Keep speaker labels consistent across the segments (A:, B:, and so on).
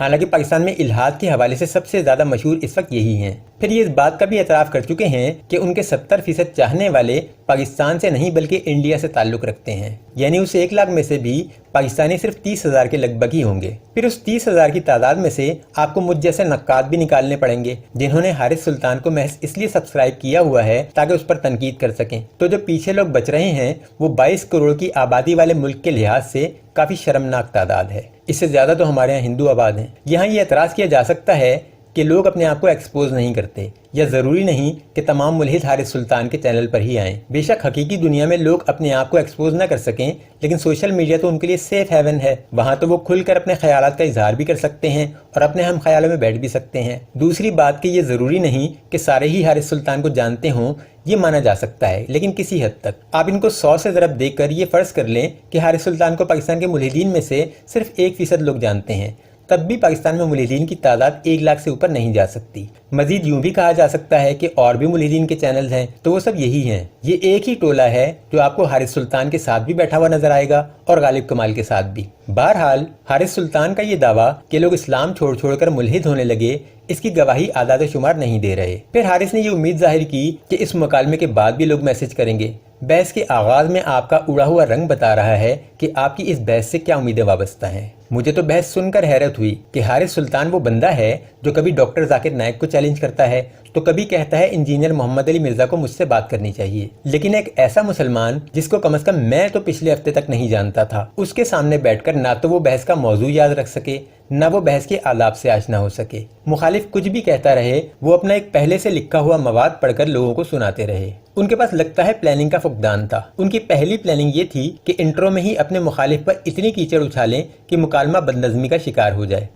A: حالانکہ پاکستان میں الحاد کے حوالے سے سب سے زیادہ مشہور اس وقت یہی ہیں۔ پھر یہ اس بات کا بھی اعتراف کر چکے ہیں کہ ان کے 70% چاہنے والے پاکستان سے نہیں بلکہ انڈیا سے تعلق رکھتے ہیں، یعنی اس 1 لاکھ میں سے بھی پاکستانی صرف 30,000 کے لگ بھگ ہی ہوں گے۔ پھر اس 30,000 کی تعداد میں سے آپ کو مجھ جیسے نقاد بھی نکالنے پڑیں گے جنہوں نے حارث سلطان کو محض اس لیے سبسکرائب کیا ہوا ہے تاکہ اس پر تنقید کر سکیں۔ تو جو پیچھے لوگ بچ رہے ہیں وہ 22 کروڑ کی آبادی والے ملک کے لحاظ سے کافی شرمناک تعداد ہے۔ اس سے زیادہ تو ہمارے یہاں ہندو آباد ہیں۔ یہاں یہ اعتراض کیا جا سکتا ہے کہ لوگ اپنے آپ کو ایکسپوز نہیں کرتے، یا ضروری نہیں کہ تمام ملحد حارث سلطان کے چینل پر ہی آئیں۔ بے شک حقیقی دنیا میں لوگ اپنے آپ کو ایکسپوز نہ کر سکیں، لیکن سوشل میڈیا تو ان کے لیے سیف ہیون ہے۔ وہاں تو وہ کھل کر اپنے خیالات کا اظہار بھی کر سکتے ہیں اور اپنے ہم خیالوں میں بیٹھ بھی سکتے ہیں۔ دوسری بات کہ یہ ضروری نہیں کہ سارے ہی حارث سلطان کو جانتے ہوں، یہ مانا جا سکتا ہے، لیکن کسی حد تک۔ آپ ان کو 100 سے ضرب دے کر یہ فرض کر لیں کہ حارث سلطان کو پاکستان کے ملحدین میں سے صرف 1% لوگ جانتے ہیں، تب بھی پاکستان میں ملحدین کی تعداد 1 لاکھ سے اوپر نہیں جا سکتی۔ مزید یوں بھی کہا جا سکتا ہے کہ اور بھی ملحدین کے چینلز ہیں تو وہ سب یہی ہیں۔ یہ ایک ہی ٹولہ ہے جو آپ کو حارث سلطان کے ساتھ بھی بیٹھا ہوا نظر آئے گا اور غالب کمال کے ساتھ بھی۔ بہرحال حارث سلطان کا یہ دعویٰ کہ لوگ اسلام چھوڑ چھوڑ کر ملحد ہونے لگے، اس کی گواہی اعداد و شمار نہیں دے رہے۔ پھر حارث نے یہ امید ظاہر کی کہ اس مکالمے کے بعد بھی لوگ میسج کریں گے۔ بحث کے آغاز میں آپ کا اڑا ہوا رنگ بتا رہا ہے کہ آپ کی اس بحث سے کیا امیدیں وابستہ ہیں۔ مجھے تو بحث سن کر حیرت ہوئی کہ حارث سلطان وہ بندہ ہے جو کبھی ڈاکٹر ذاکر نائک کو چیلنج کرتا ہے تو کبھی کہتا ہے انجینئر محمد علی مرزا کو مجھ سے بات کرنی چاہیے، لیکن ایک ایسا مسلمان جس کو کم از کم میں تو پچھلے ہفتے تک نہیں جانتا تھا، اس کے سامنے بیٹھ کر نہ تو وہ بحث کا موضوع یاد رکھ سکے، نہ وہ بحث کے آداب سے آشنا ہو سکے۔ مخالف کچھ بھی کہتا رہے، وہ اپنا ایک پہلے سے لکھا ہوا مواد پڑھ کر لوگوں کو سناتے رہے۔ ان کے پاس لگتا ہے پلاننگ کا فقدان تھا۔ ان کی پہلی پلاننگ یہ تھی کہ انٹرو میں ہی اپنے مخالف پر اتنی کیچڑ اچھالیں کہ مکالمہ بدنظمی کا شکار ہو جائے۔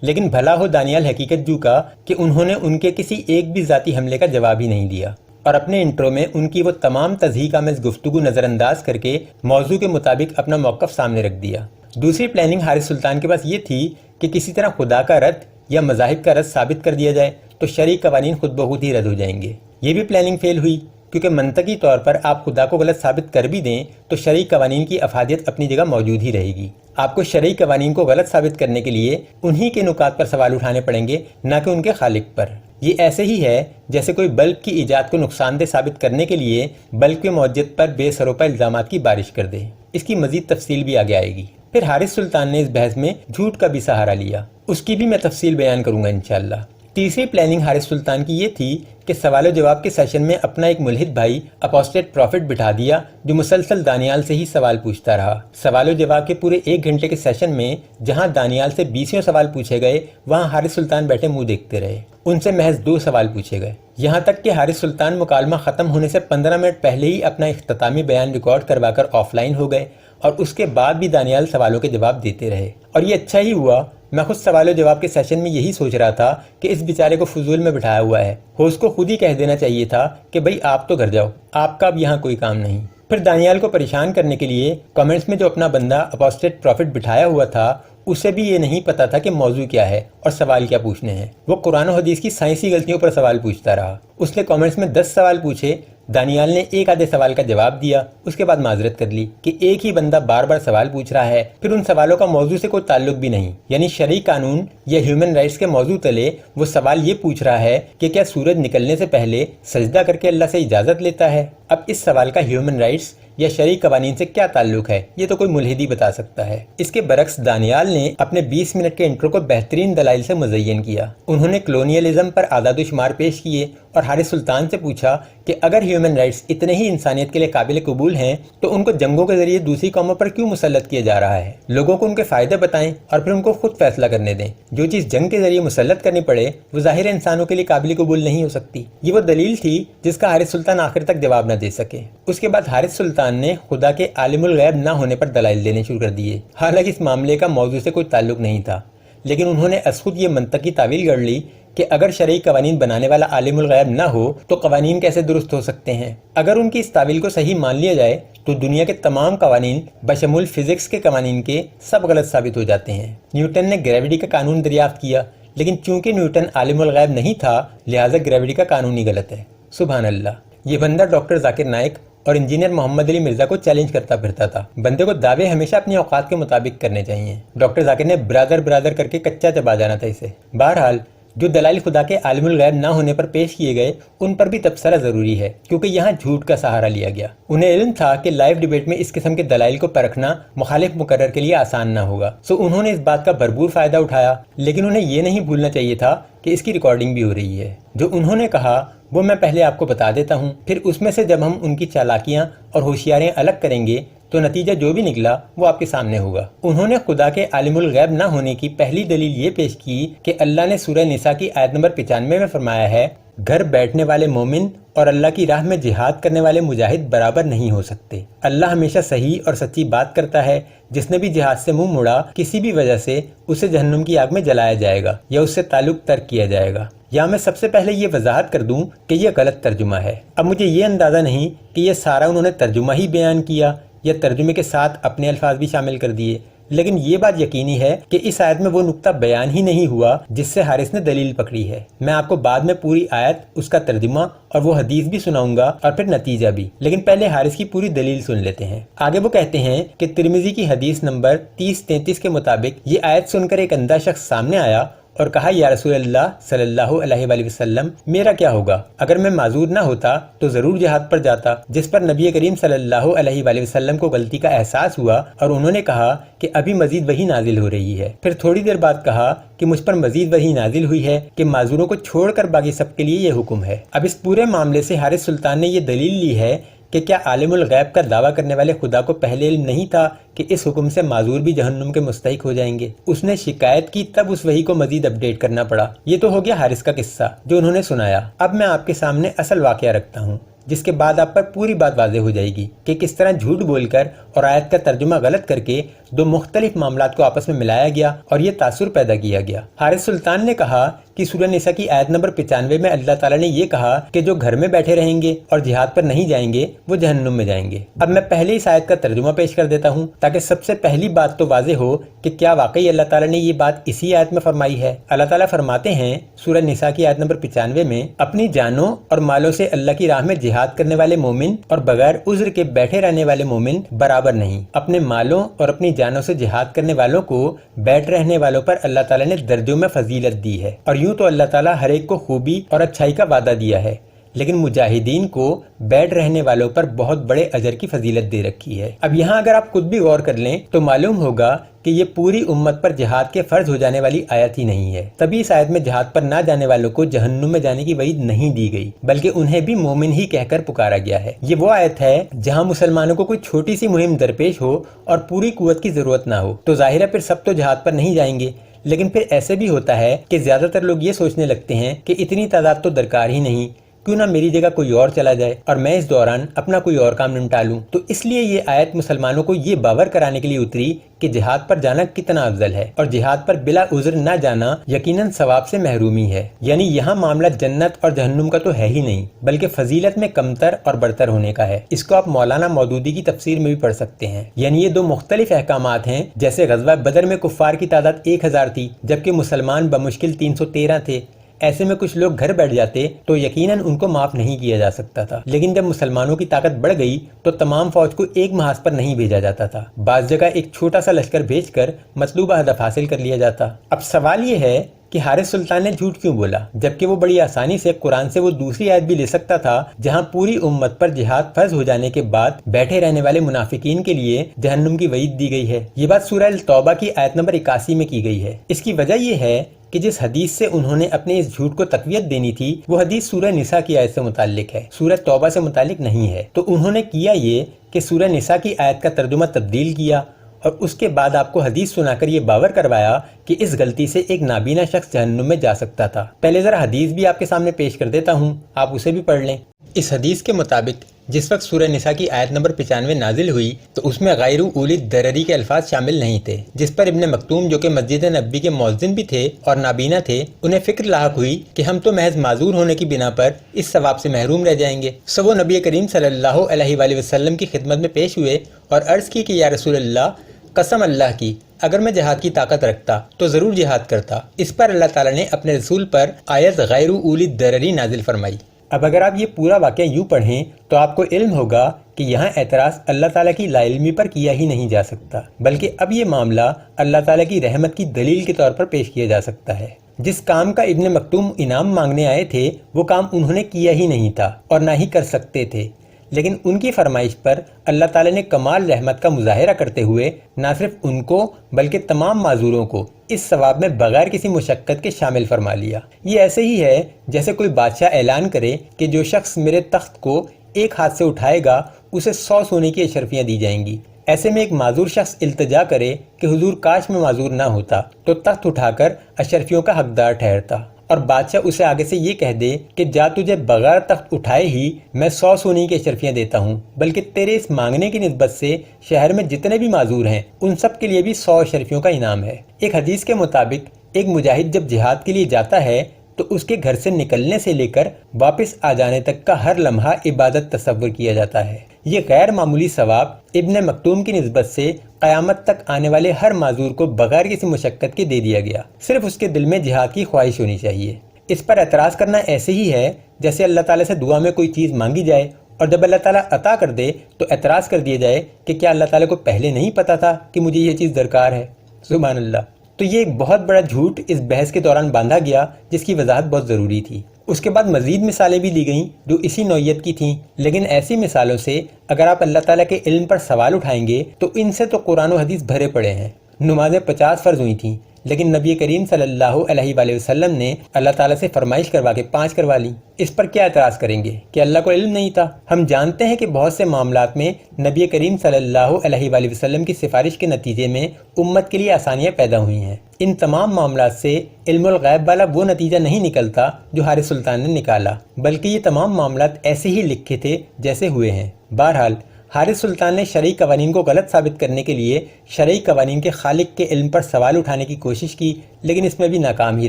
A: لیکن بھلا ہو دانیال حقیقت جو کا کہ انہوں نے ان کے کسی ایک بھی ذاتی حملے کا جواب ہی نہیں دیا، اور اپنے انٹرو میں ان کی وہ تمام تضحیک آمیز گفتگو نظر انداز کر کے موضوع کے مطابق اپنا موقف سامنے رکھ دیا۔ دوسری پلاننگ حارث سلطان کے پاس یہ تھی کہ کسی طرح خدا کا رد یا مذاہب کا رد ثابت کر دیا جائے تو شرعی قوانین خود بخود ہی رد ہو جائیں گے۔ یہ بھی پلاننگ فیل ہوئی، کیونکہ منطقی طور پر آپ خدا کو غلط ثابت کر بھی دیں تو شرعی قوانین کی افادیت اپنی جگہ موجود ہی رہے گی۔ آپ کو شرعی قوانین کو غلط ثابت کرنے کے لیے انہی کے نکات پر سوال اٹھانے پڑیں گے، نہ کہ ان کے خالق پر۔ یہ ایسے ہی ہے جیسے کوئی بلب کی ایجاد کو نقصان دہ ثابت کرنے کے لیے بلب کے موجد پر بے سروپا الزامات کی بارش کر دے۔ اس کی مزید تفصیل بھی آگے آئے گی۔ پھر حارث سلطان نے اس بحث میں جھوٹ کا بھی سہارا لیا، اس کی بھی میں تفصیل بیان کروں گا انشاءاللہ۔ تیسری پلاننگ حارث سلطان کی یہ تھی کہ سوال و جواب کے سیشن میں اپنا ایک ملحد بھائی اپوسٹیٹ پروفٹ بٹھا دیا جو مسلسل دانیال سے ہی سوال پوچھتا رہا۔ سوال و جواب کے پورے 1 گھنٹے کے سیشن میں جہاں دانیال سے 20 سوال پوچھے گئے، وہاں حارث سلطان بیٹھے منہ دیکھتے رہے۔ ان سے محض 2 سوال پوچھے گئے، یہاں تک کہ حارث سلطان مکالمہ ختم ہونے سے 15 منٹ پہلے ہی اپنا اختتامی بیان ریکارڈ کروا کر آف لائن ہو گئے، اور اس کے بعد بھی دانیال سوالوں کے جواب دیتے رہے۔ اور یہ اچھا ہی ہوا، میں خود سوال و جواب کے سیشن میں یہی سوچ رہا تھا کہ اس بیچارے کو فضول میں بٹھایا ہوا ہے، ہوسٹ کو خود ہی کہہ دینا چاہیے تھا کہ بھئی آپ تو گھر جاؤ، آپ کا اب یہاں کوئی کام نہیں۔ پھر دانیال کو پریشان کرنے کے لیے کامنٹس میں جو اپنا بندہ اپوسٹیٹ پروفٹ بٹھایا ہوا تھا، اسے بھی یہ نہیں پتا تھا کہ موضوع کیا ہے اور سوال کیا پوچھنے ہیں۔ وہ قرآن و حدیث کی سائنسی غلطیوں پر سوال پوچھتا رہا۔ اس نے کامنٹس میں 10 سوال پوچھے، دانیال نے ایک آدھے سوال کا جواب دیا، اس کے بعد معذرت کر لی کہ ایک ہی بندہ بار بار سوال پوچھ رہا ہے، پھر ان سوالوں کا موضوع سے کوئی تعلق بھی نہیں، یعنی شرعی قانون یا ہیومن رائٹس کے موضوع تلے وہ سوال یہ پوچھ رہا ہے کہ کیا سورج نکلنے سے پہلے سجدہ کر کے اللہ سے اجازت لیتا ہے۔ اب اس سوال کا ہیومن رائٹس یا شرعی قوانین سے کیا تعلق ہے، یہ تو کوئی ملحد ہی بتا سکتا ہے۔ اس کے برعکس دانیال نے اپنے 20 منٹ کے انٹرو کو بہترین دلائل سے مزین کیا۔ انہوں نے کلونیلزم پر اعداد و شمار پیش کیے اور حارث سلطان سے پوچھا کہ اگر ہیومن رائٹس اتنے ہی انسانیت کے لیے قابل قبول ہیں تو ان کو جنگوں کے ذریعے دوسری قوموں پر کیوں مسلط کیا جا رہا ہے۔ لوگوں کو ان کے فائدے بتائیں اور پھر ان کو خود فیصلہ کرنے دیں۔ جو چیز جنگ کے ذریعے مسلط کرنی پڑے وہ ظاہر انسانوں کے لیے قابل قبول نہیں ہو سکتی۔ یہ وہ دلیل تھی جس کا حارث سلطان آخر تک جواب نہ دے سکے۔ اس کے بعد حارث سلطان نے خدا کے عالم الغیب نہ ہونے پر دلائل دینے شروع کر دیے، حالانکہ اس معاملے کا موضوع سے کوئی تعلق نہیں تھا، لیکن انہوں نے از خود یہ منطقی تعویل گڑھ لی کہ اگر شرعی قوانین بنانے والا عالم الغیب نہ ہو تو قوانین کیسے درست ہو سکتے ہیں۔ اگر ان کی اس تعویل کو صحیح مان لیا جائے تو دنیا کے تمام قوانین بشمول فزکس کے قوانین کے سب غلط ثابت ہو جاتے ہیں۔ نیوٹن نے گریوٹی کا قانون دریافت کیا، لیکن چونکہ نیوٹن عالم الغیب نہیں تھا لہٰذا گریوٹی کا قانون ہی غلط ہے۔ سبحان اللہ۔ یہ بندہ ڈاکٹر ذاکر نائک اور انجینئر محمد علی مرزا کو چیلنج کرتا پھرتا تھا۔ بندے کو دعوے ہمیشہ اپنی اوقات کے مطابق کرنے چاہیے۔ ڈاکٹر ذاکر نے برادر کر کے کچا چبا جانا تھا اسے۔ بہرحال جو دلائل خدا کے عالم الغیب نہ ہونے پر پیش کیے گئے ان پر بھی تبصرہ ضروری ہے، کیونکہ یہاں جھوٹ کا سہارا لیا گیا۔ انہیں علم تھا کہ لائیو ڈیبیٹ میں اس قسم کے دلائل کو پرکھنا مخالف مقرر کے لیے آسان نہ ہوگا، سو انہوں نے اس بات کا بھرپور فائدہ اٹھایا، لیکن انہیں یہ نہیں بھولنا چاہیے تھا کہ اس کی ریکارڈنگ بھی ہو رہی ہے۔ جو انہوں نے کہا وہ میں پہلے آپ کو بتا دیتا ہوں، پھر اس میں سے جب ہم ان کی چالاکیاں اور ہوشیاریاں الگ کریں گے تو نتیجہ جو بھی نکلا وہ آپ کے سامنے ہوگا۔ انہوں نے خدا کے عالم الغیب نہ ہونے کی پہلی دلیل یہ پیش کی کہ اللہ نے سورہ نساء کی آیت نمبر 95 میں فرمایا ہے، گھر بیٹھنے والے مومن اور اللہ کی راہ میں جہاد کرنے والے مجاہد برابر نہیں ہو سکتے۔ اللہ ہمیشہ صحیح اور سچی بات کرتا ہے، جس نے بھی جہاد سے منہ موڑا کسی بھی وجہ سے اسے جہنم کی آگ میں جلایا جائے گا یا اس سے تعلق ترک کیا جائے گا۔ یا میں سب سے پہلے یہ وضاحت کر دوں کہ یہ غلط ترجمہ ہے۔ اب مجھے یہ اندازہ نہیں کہ یہ سارا انہوں نے ترجمہ ہی بیان کیا یا ترجمے کے ساتھ اپنے الفاظ بھی شامل کر دیے، لیکن یہ بات یقینی ہے کہ اس آیت میں وہ نقطہ بیان ہی نہیں ہوا جس سے حارث نے دلیل پکڑی ہے۔ میں آپ کو بعد میں پوری آیت، اس کا ترجمہ اور وہ حدیث بھی سناؤں گا اور پھر نتیجہ بھی، لیکن پہلے حارث کی پوری دلیل سن لیتے ہیں۔ آگے وہ کہتے ہیں کہ ترمذی کی حدیث نمبر 3033 کے مطابق یہ آیت سن کر ایک اندھا شخص سامنے آیا اور کہا، یا رسول اللہ صلی اللہ علیہ وآلہ وسلم، میرا کیا ہوگا؟ اگر میں معذور نہ ہوتا تو ضرور جہاد پر جاتا۔ جس پر نبی کریم صلی اللہ علیہ وآلہ وسلم کو غلطی کا احساس ہوا اور انہوں نے کہا کہ ابھی مزید وحی نازل ہو رہی ہے۔ پھر تھوڑی دیر بعد کہا کہ مجھ پر مزید وحی نازل ہوئی ہے کہ معذوروں کو چھوڑ کر باقی سب کے لیے یہ حکم ہے۔ اب اس پورے معاملے سے حارث سلطان نے یہ دلیل لی ہے کہ کیا عالم الغیب کا دعویٰ کرنے والے خدا کو پہلے علم نہیں تھا کہ اس حکم سے معذور بھی جہنم کے مستحق ہو جائیں گے؟ اس نے شکایت کی، تب اس وحی کو مزید اپڈیٹ کرنا پڑا۔ یہ تو ہو گیا حارث کا قصہ جو انہوں نے سنایا۔ اب میں آپ کے سامنے اصل واقعہ رکھتا ہوں، جس کے بعد آپ پر پوری بات واضح ہو جائے گی کہ کس طرح جھوٹ بول کر اور آیت کا ترجمہ غلط کر کے دو مختلف معاملات کو آپس میں ملایا گیا اور یہ تاثر پیدا کیا گیا۔ حارث سلطان نے کہا کہ سورہ نساء کی آیت نمبر 95 میں اللہ تعالیٰ نے یہ کہا کہ جو گھر میں بیٹھے رہیں گے اور جہاد پر نہیں جائیں گے وہ جہنم میں جائیں گے۔ اب میں پہلے اس آیت کا ترجمہ پیش کر دیتا ہوں تاکہ سب سے پہلی بات تو واضح ہو کہ کیا واقعی اللہ تعالیٰ نے یہ بات اسی آیت میں فرمائی ہے۔ اللہ تعالیٰ فرماتے ہیں سورہ نساء کی آیت نمبر 95 میں، اپنی جانوں اور مالوں سے اللہ کی راہ میں جہاد کرنے والے مومن اور بغیر عذر کے بیٹھے رہنے والے مومن برابر نہیں۔ اپنے مالوں اور اپنی جانوں سے جہاد کرنے والوں کو بیٹھ رہنے والوں پر اللہ تعالیٰ نے درجوں میں فضیلت دی ہے، اور یوں تو اللہ تعالیٰ ہر ایک کو خوبی اور اچھائی کا وعدہ دیا ہے، لیکن مجاہدین کو بیٹھ رہنے والوں پر بہت بڑے اجر کی فضیلت دے رکھی ہے۔ اب یہاں اگر آپ خود بھی غور کر لیں تو معلوم ہوگا کہ یہ پوری امت پر جہاد کے فرض ہو جانے والی آیت ہی نہیں ہے، تبھی اس آیت میں جہاد پر نہ جانے والوں کو جہنم میں جانے کی وعید نہیں دی گئی، بلکہ انہیں بھی مومن ہی کہہ کر پکارا گیا ہے۔ یہ وہ آیت ہے جہاں مسلمانوں کو کوئی چھوٹی سی مہم درپیش ہو اور پوری قوت کی ضرورت نہ ہو تو ظاہر ہے پھر سب تو جہاد پر نہیں جائیں گے، لیکن پھر ایسے بھی ہوتا ہے کہ زیادہ تر لوگ یہ سوچنے لگتے ہیں کہ اتنی تعداد تو درکار ہی نہیں، کیوں نہ میری جگہ کوئی اور چلا جائے اور میں اس دوران اپنا کوئی اور کام نمٹا لوں۔ تو اس لیے یہ آیت مسلمانوں کو یہ باور کرانے کے لیے اتری کہ جہاد پر جانا کتنا افضل ہے، اور جہاد پر بلا عذر نہ جانا یقیناً ثواب سے محرومی ہے۔ یعنی یہاں معاملہ جنت اور جہنم کا تو ہے ہی نہیں، بلکہ فضیلت میں کمتر اور برتر ہونے کا ہے۔ اس کو آپ مولانا مودودی کی تفسیر میں بھی پڑھ سکتے ہیں۔ یعنی یہ دو مختلف احکامات ہیں، جیسے غزوہ بدر میں کفار کی تعداد 1000 تھی جبکہ مسلمان بمشکل 313 تھے۔ ایسے میں کچھ لوگ گھر بیٹھ جاتے تو یقیناً ان کو معاف نہیں کیا جا سکتا تھا، لیکن جب مسلمانوں کی طاقت بڑھ گئی تو تمام فوج کو ایک محاذ پر نہیں بھیجا جاتا تھا، بعض جگہ ایک چھوٹا سا لشکر بھیج کر مطلوبہ ہدف حاصل کر لیا جاتا۔ اب سوال یہ ہے کہ حارث سلطان نے جھوٹ کیوں بولا، جبکہ وہ بڑی آسانی سے قرآن سے وہ دوسری آیت بھی لے سکتا تھا جہاں پوری امت پر جہاد فرض ہو جانے کے بعد بیٹھے رہنے والے منافقین کے لیے جہنم کی وعید دی گئی ہے۔ یہ بات سورہ التوبہ کی آیت نمبر 81 میں کی گئی ہے۔ اس کی وجہ یہ ہے کہ جس حدیث سے انہوں نے اپنے اس جھوٹ کو تقویت دینی تھی وہ حدیث سورہ نساء کی آیت سے متعلق ہے، سورہ توبہ سے متعلق نہیں ہے۔ تو انہوں نے کیا یہ کہ سورہ نساء کی آیت کا ترجمہ تبدیل کیا اور اس کے بعد آپ کو حدیث سنا کر یہ باور کروایا کہ اس غلطی سے ایک نابینا شخص جہنم میں جا سکتا تھا۔ پہلے ذرا حدیث بھی آپ کے سامنے پیش کر دیتا ہوں، آپ اسے بھی پڑھ لیں۔ اس حدیث کے مطابق جس وقت سورہ نساء کی آیت نمبر 95 نازل ہوئی تو اس میں غیر اولی الضرری کے الفاظ شامل نہیں تھے، جس پر ابن مکتوم جو کہ مسجد نبوی کے مؤذن بھی تھے اور نابینا تھے، انہیں فکر لاحق ہوئی کہ ہم تو محض معذور ہونے کی بنا پر اس ثواب سے محروم رہ جائیں گے۔ سو وہ نبی کریم صلی اللہ علیہ وآلہ وسلم کی خدمت میں پیش ہوئے اور عرض کی کہ یا رسول اللہ، قسم اللہ کی اگر میں جہاد کی طاقت رکھتا تو ضرور جہاد کرتا۔ اس پر اللہ تعالیٰ نے اپنے رسول پر آیت غیر اولی الضرری نازل فرمائی۔ اب اگر آپ یہ پورا واقعہ یوں پڑھیں تو آپ کو علم ہوگا کہ یہاں اعتراض اللہ تعالیٰ کی لا علمی پر کیا ہی نہیں جا سکتا، بلکہ اب یہ معاملہ اللہ تعالیٰ کی رحمت کی دلیل کے طور پر پیش کیا جا سکتا ہے۔ جس کام کا ابن مکتوم انعام مانگنے آئے تھے وہ کام انہوں نے کیا ہی نہیں تھا اور نہ ہی کر سکتے تھے، لیکن ان کی فرمائش پر اللہ تعالیٰ نے کمال رحمت کا مظاہرہ کرتے ہوئے نہ صرف ان کو بلکہ تمام معذوروں کو اس ثواب میں بغیر کسی مشقت کے شامل فرما لیا۔ یہ ایسے ہی ہے جیسے کوئی بادشاہ اعلان کرے کہ جو شخص میرے تخت کو ایک ہاتھ سے اٹھائے گا اسے 100 سونے کی اشرفیاں دی جائیں گی۔ ایسے میں ایک معذور شخص التجا کرے کہ حضور کاش میں معذور نہ ہوتا تو تخت اٹھا کر اشرفیوں کا حقدار ٹھہرتا، اور بادشاہ اسے آگے سے یہ کہہ دے کہ جا تجھے بغیر تخت اٹھائے ہی میں 100 سونے کی اشرفیاں دیتا ہوں، بلکہ تیرے اس مانگنے کی نسبت سے شہر میں جتنے بھی معذور ہیں ان سب کے لیے بھی 100 اشرفیوں کا انعام ہے۔ ایک حدیث کے مطابق ایک مجاہد جب جہاد کے لیے جاتا ہے تو اس کے گھر سے نکلنے سے لے کر واپس آ جانے تک کا ہر لمحہ عبادت تصور کیا جاتا ہے۔ یہ غیر معمولی ثواب ابن مکتوم کی نسبت سے قیامت تک آنے والے ہر معذور کو بغیر کسی مشقت کے دے دیا گیا، صرف اس کے دل میں جہاد کی خواہش ہونی چاہیے۔ اس پر اعتراض کرنا ایسے ہی ہے جیسے اللہ تعالیٰ سے دعا میں کوئی چیز مانگی جائے اور جب اللہ تعالیٰ عطا کر دے تو اعتراض کر دیا جائے کہ کیا اللہ تعالیٰ کو پہلے نہیں پتا تھا کہ مجھے یہ چیز درکار ہے۔ سبحان اللہ۔ تو یہ ایک بہت بڑا جھوٹ اس بحث کے دوران باندھا گیا جس کی وضاحت بہت ضروری تھی۔ اس کے بعد مزید مثالیں بھی لی گئیں جو اسی نوعیت کی تھیں، لیکن ایسی مثالوں سے اگر آپ اللہ تعالیٰ کے علم پر سوال اٹھائیں گے تو ان سے تو قرآن و حدیث بھرے پڑے ہیں۔ نمازیں 50 فرض ہوئی تھیں، لیکن نبی کریم صلی اللہ علیہ وآلہ وسلم نے اللہ تعالیٰ سے فرمائش کروا کے 5 کروا لی۔ اس پر کیا اعتراض کریں گے کہ اللہ کو علم نہیں تھا؟ ہم جانتے ہیں کہ بہت سے معاملات میں نبی کریم صلی اللہ علیہ وآلہ وسلم کی سفارش کے نتیجے میں امت کے لیے آسانیاں پیدا ہوئی ہیں۔ ان تمام معاملات سے علم الغیب والا وہ نتیجہ نہیں نکلتا جو حارث سلطان نے نکالا، بلکہ یہ تمام معاملات ایسے ہی لکھے تھے جیسے ہوئے ہیں۔ بہرحال حارث سلطان نے شرعی قوانین کو غلط ثابت کرنے کے لیے شرعی قوانین کے خالق کے علم پر سوال اٹھانے کی کوشش کی، لیکن اس میں بھی ناکام ہی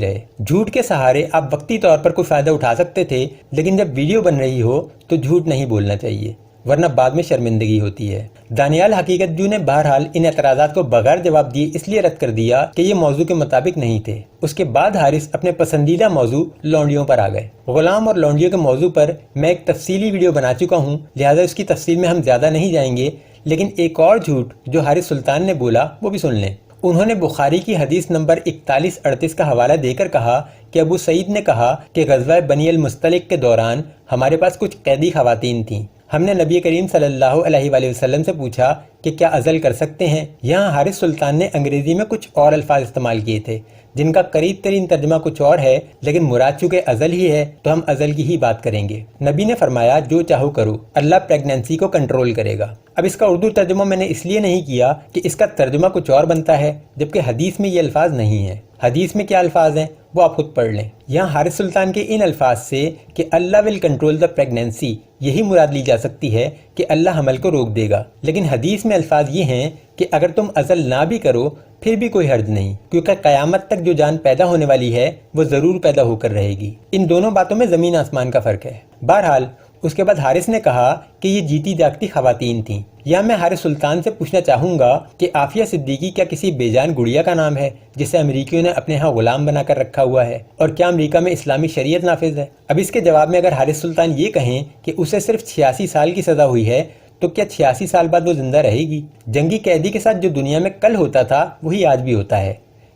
A: رہے۔ جھوٹ کے سہارے آپ وقتی طور پر کوئی فائدہ اٹھا سکتے تھے، لیکن جب ویڈیو بن رہی ہو تو جھوٹ نہیں بولنا چاہیے، ورنہ بعد میں شرمندگی ہوتی ہے۔ دانیال حقیقت جو نے بہرحال ان اعتراضات کو بغیر جواب دیے اس لیے رد کر دیا کہ یہ موضوع کے مطابق نہیں تھے۔ اس کے بعد حارث اپنے پسندیدہ موضوع لونڈیوں پر آ گئے۔ غلام اور لونڈیوں کے موضوع پر میں ایک تفصیلی ویڈیو بنا چکا ہوں، لہٰذا اس کی تفصیل میں ہم زیادہ نہیں جائیں گے، لیکن ایک اور جھوٹ جو حارث سلطان نے بولا وہ بھی سن لیں۔ انہوں نے بخاری کی حدیث نمبر 4138 کا حوالہ دے کر کہا کہ ابو سعید نے کہا کہ غزوہ بنی المصطلق کے دوران ہمارے پاس کچھ قیدی خواتین تھیں۔ ہم نے نبی کریم صلی اللہ علیہ وآلہ وسلم سے پوچھا کہ کیا عزل کر سکتے ہیں؟ یہاں حارث سلطان نے انگریزی میں کچھ اور الفاظ استعمال کیے تھے جن کا قریب ترین ترجمہ کچھ اور ہے، لیکن مراد چونکہ عزل ہی ہے تو ہم عزل کی ہی بات کریں گے۔ نبی نے فرمایا جو چاہو کرو، اللہ پریگننسی کو کنٹرول کرے گا۔ اب اس کا اردو ترجمہ میں نے اس لیے نہیں کیا کہ اس کا ترجمہ کچھ اور بنتا ہے جبکہ حدیث میں یہ الفاظ نہیں ہیں۔ حدیث میں کیا الفاظ ہیں وہ آپ خود پڑھ لیں۔ یہاں حارث سلطان کے ان الفاظ سے کہ اللہ ول کنٹرول دا پریگننسی یہی مراد لی جا سکتی ہے کہ اللہ حمل کو روک دے گا، لیکن حدیث میں الفاظ یہ ہیں کہ اگر تم عزل نہ بھی کرو پھر بھی کوئی حرج نہیں، کیونکہ قیامت تک جو جان پیدا ہونے والی ہے وہ ضرور پیدا ہو کر رہے گی۔ ان دونوں باتوں میں زمین آسمان کا فرق ہے۔ بہرحال اس کے بعد حارث نے کہا کہ یہ جیتی جاگتی خواتین تھیں۔ یا میں حارث سلطان سے پوچھنا چاہوں گا کہ عافیہ صدیقی کیا کسی بے جان گڑیا کا نام ہے جسے امریکیوں نے اپنے ہاں غلام بنا کر رکھا ہوا ہے؟ اور کیا امریکہ میں اسلامی شریعت نافذ ہے؟ اب اس کے جواب میں اگر حارث سلطان یہ کہیں کہ اسے صرف 86 سال کی سزا ہوئی ہے تو کیا 86 سال بعد وہ زندہ رہے گی؟ جنگی قیدی کے ساتھ جو دنیا میں کل ہوتا تھا وہی آج بھی ہوتا ہے۔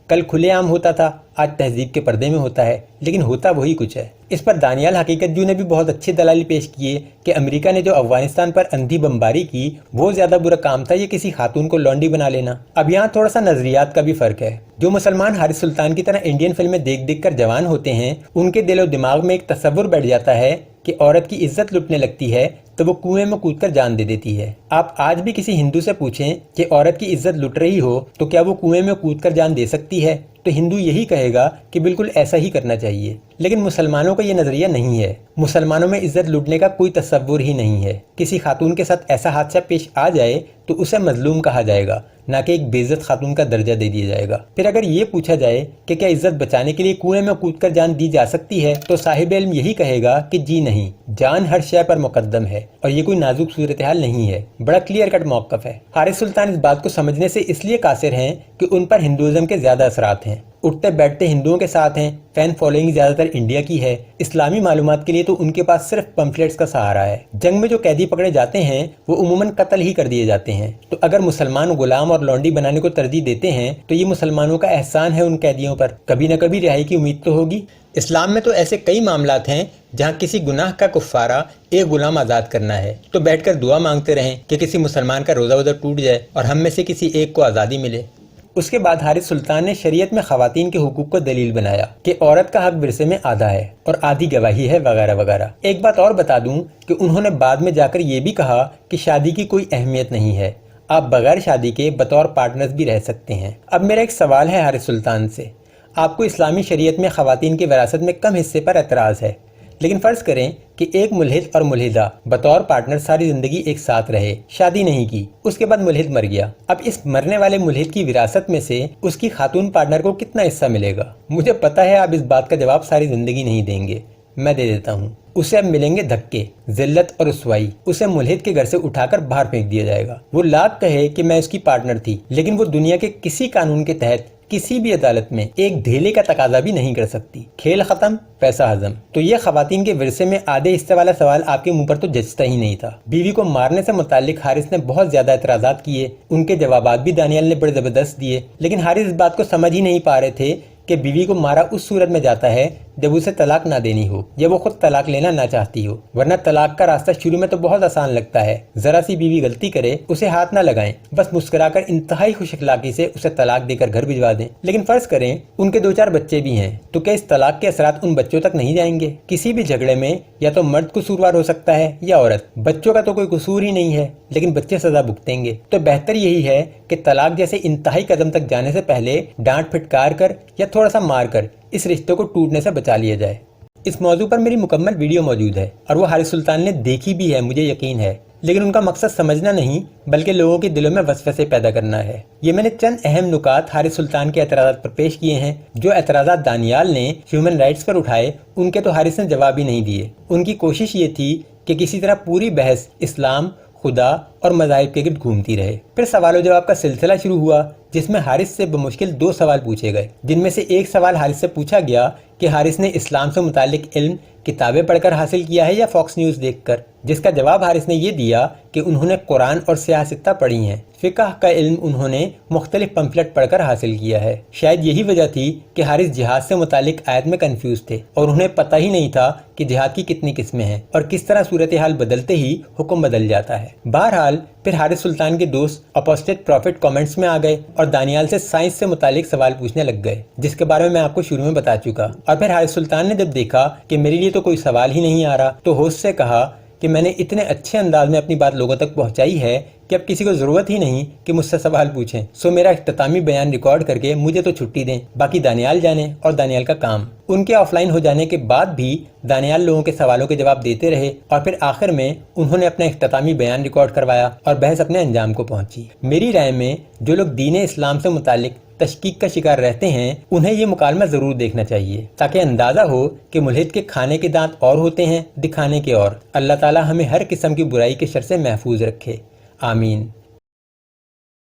A: کل کھلے عام ہوتا تھا، آج تہذیب کے پردے میں ہوتا ہے، لیکن ہوتا وہی کچھ ہے۔ اس پر دانیال حقیقت جو نے بھی بہت اچھے دلائل پیش کیے کہ امریکہ نے جو افغانستان پر اندھی بمباری کی وہ زیادہ برا کام تھا یہ کسی خاتون کو لونڈی بنا لینا۔ اب یہاں تھوڑا سا نظریات کا بھی فرق ہے۔ جو مسلمان حارث سلطان کی طرح انڈین فلمیں دیکھ دیکھ کر جوان ہوتے ہیں ان کے دل و دماغ میں ایک تصور بیٹھ جاتا ہے کہ عورت کی عزت لٹنے لگتی ہے تو وہ کنویں میں کود کر جان دے دیتی ہے۔ آپ آج بھی کسی ہندو سے پوچھیں کہ عورت کی عزت لٹ رہی ہو تو کیا وہ کنویں میں کود کر جان دے سکتی ہے، تو ہندو یہی کہے گا کہ بالکل ایسا ہی کرنا چاہیے۔ لیکن مسلمانوں کا یہ نظریہ نہیں ہے۔ مسلمانوں میں عزت لوٹنے کا کوئی تصور ہی نہیں ہے۔ کسی خاتون کے ساتھ ایسا حادثہ پیش آ جائے تو اسے مظلوم کہا جائے گا، نہ کہ ایک بے عزت خاتون کا درجہ دے دیا جائے گا۔ پھر اگر یہ پوچھا جائے کہ کیا عزت بچانے کے لیے کنویں میں کود کر جان دی جا سکتی ہے تو صاحب علم یہی کہے گا کہ جی نہیں، جان ہر شے پر مقدم ہے اور یہ کوئی نازک صورتحال نہیں ہے۔ بڑا کلیئر کٹ موقف ہے۔ حارث سلطان اس بات کو سمجھنے سے اس لیے قاصر ہیں کہ ان پر ہندوازم کے زیادہ اثرات ہیں۔ اٹھتے بیٹھتے ہندوؤں کے ساتھ ہیں، فین فالوئنگ زیادہ تر انڈیا کی ہے، اسلامی معلومات کے لیے تو ان کے پاس صرف پمفلیٹس کا سہارا ہے، جنگ میں جو قیدی پکڑے جاتے ہیں وہ عموماً قتل ہی کر دیے جاتے ہیں، تو اگر مسلمان غلام اور لونڈی بنانے کو ترجیح دیتے ہیں تو یہ مسلمانوں کا احسان ہے ان قیدیوں پر، کبھی نہ کبھی رہائی کی امید تو ہوگی۔ اسلام میں تو ایسے کئی معاملات ہیں جہاں کسی گناہ کا کفارہ ایک غلام آزاد کرنا ہے، تو بیٹھ کر دعا مانگتے رہیں کہ کسی مسلمان کا روزہ وضو ٹوٹ جائے اور ہم میں سے کسی ایک کو آزادی ملے۔ اس کے بعد حارث سلطان نے شریعت میں خواتین کے حقوق کو دلیل بنایا کہ عورت کا حق ورثے میں آدھا ہے اور آدھی گواہی ہے وغیرہ وغیرہ۔ ایک بات اور بتا دوں کہ انہوں نے بعد میں جا کر یہ بھی کہا کہ شادی کی کوئی اہمیت نہیں ہے، آپ بغیر شادی کے بطور پارٹنرز بھی رہ سکتے ہیں۔ اب میرا ایک سوال ہے حارث سلطان سے، آپ کو اسلامی شریعت میں خواتین کی وراثت میں کم حصے پر اعتراض ہے، لیکن فرض کریں کہ ایک ملحد اور ملحدہ بطور پارٹنر ساری زندگی ایک ساتھ رہے، شادی نہیں کی، اس کے بعد ملحد مر گیا، اب اس مرنے والے ملحد کی وراثت میں سے اس کی خاتون پارٹنر کو کتنا حصہ ملے گا؟ مجھے پتا ہے آپ اس بات کا جواب ساری زندگی نہیں دیں گے، میں دے دیتا ہوں۔ اسے اب ملیں گے دھکے، ذلت اور رسوائی، اسے ملحد کے گھر سے اٹھا کر باہر پھینک دیا جائے گا۔ وہ لاکھ کہے کہ میں اس کی پارٹنر تھی، لیکن وہ دنیا کے کسی قانون کے تحت کسی بھی عدالت میں ایک دھیلے کا تقاضا بھی نہیں کر سکتی۔ کھیل ختم، پیسہ ہضم۔ تو یہ خواتین کے ورثے میں آدھے حصے والا سوال آپ کے منہ پر تو جچتا ہی نہیں تھا۔ بیوی کو مارنے سے متعلق حارث نے بہت زیادہ اعتراضات کیے، ان کے جوابات بھی دانیال نے بڑے زبردست دیے، لیکن حارث اس بات کو سمجھ ہی نہیں پا رہے تھے کہ بیوی کو مارا اس صورت میں جاتا ہے جب اسے طلاق نہ دینی ہو یا وہ خود طلاق لینا نہ چاہتی ہو، ورنہ طلاق کا راستہ شروع میں تو بہت آسان لگتا ہے، ذرا سی بیوی غلطی کرے اسے ہاتھ نہ لگائیں، بس مسکرا کر انتہائی خوش اخلاقی سے اسے طلاق دے کر گھر بھجوا دیں۔ لیکن فرض کریں ان کے 2-4 بچے بھی ہیں، تو کیا اس طلاق کے اثرات ان بچوں تک نہیں جائیں گے؟ کسی بھی جھگڑے میں یا تو مرد قصوروار ہو سکتا ہے یا عورت، بچوں کا تو کوئی قصور ہی نہیں ہے لیکن بچے سزا بھگتیں گے، تو بہتر یہی ہے کہ طلاق جیسے انتہائی قدم تک جانے سے پہلے ڈانٹ پھٹکار کر یا تھوڑا سا مار کر اس رشتے کو ٹوٹنے سے بچا لیا جائے۔ اس موضوع پر میری مکمل ویڈیو موجود ہے اور وہ حارث سلطان نے دیکھی بھی ہے، مجھے یقین ہے، لیکن ان کا مقصد سمجھنا نہیں بلکہ لوگوں کے دلوں میں وسوسے پیدا کرنا ہے۔ یہ میں نے چند اہم نکات حارث سلطان کے اعتراضات پر پیش کیے ہیں۔ جو اعتراضات دانیال نے ہیومن رائٹس پر اٹھائے ان کے تو حارث نے جواب ہی نہیں دیے۔ ان کی کوشش یہ تھی کہ کسی طرح پوری بحث اسلام، خدا اور مذاہب کے گرد گھومتی رہے۔ پھر سوال و جواب کا سلسلہ شروع ہوا جس میں حارث سے بمشکل 2 سوال پوچھے گئے، جن میں سے ایک سوال حارث سے پوچھا گیا کہ حارث نے اسلام سے متعلق علم کتابیں پڑھ کر حاصل کیا ہے یا فاکس نیوز دیکھ کر، جس کا جواب حارث نے یہ دیا کہ انہوں نے قرآن اور سیاستہ پڑھی ہیں، فقہ کا علم انہوں نے مختلف پمفلٹ پڑھ کر حاصل کیا ہے۔ شاید یہی وجہ تھی کہ حارث جہاد سے متعلق آیت میں کنفیوز تھے اور انہیں پتہ ہی نہیں تھا کہ جہاد کی کتنی قسمیں ہیں اور کس طرح صورتحال بدلتے ہی حکم بدل جاتا ہے۔ بہرحال پھر حارث سلطان کے دوست اپوسٹیٹ پروفٹ کامنٹس میں آ گئے اور دانیال سے سائنس سے متعلق سوال پوچھنے لگ گئے، جس کے بارے میں آپ کو شروع میں بتا چکا۔ اور پھر حارث سلطان نے جب دیکھا کہ میرے لیے تو کوئی سوال ہی نہیں آ رہا تو ہوسٹ سے کہا کہ میں نے اتنے اچھے انداز میں اپنی بات لوگوں تک پہنچائی ہے کہ اب کسی کو ضرورت ہی نہیں کہ مجھ سے سوال پوچھیں، سو میرا اختتامی بیان ریکارڈ کر کے مجھے تو چھٹی دیں، باقی دانیال جانے اور دانیال کا کام۔ ان کے آف لائن ہو جانے کے بعد بھی دانیال لوگوں کے سوالوں کے جواب دیتے رہے اور پھر آخر میں انہوں نے اپنا اختتامی بیان ریکارڈ کروایا اور بحث اپنے انجام کو پہنچی۔ میری رائے میں جو لوگ دین اسلام سے متعلق تشکیک کا شکار رہتے ہیں انہیں یہ مکالمہ ضرور دیکھنا چاہیے تاکہ اندازہ ہو کہ ملحد کے کھانے کے دانت اور ہوتے ہیں، دکھانے کے اور۔ اللہ تعالی ہمیں ہر قسم کی برائی کے شر سے محفوظ رکھے، آمین۔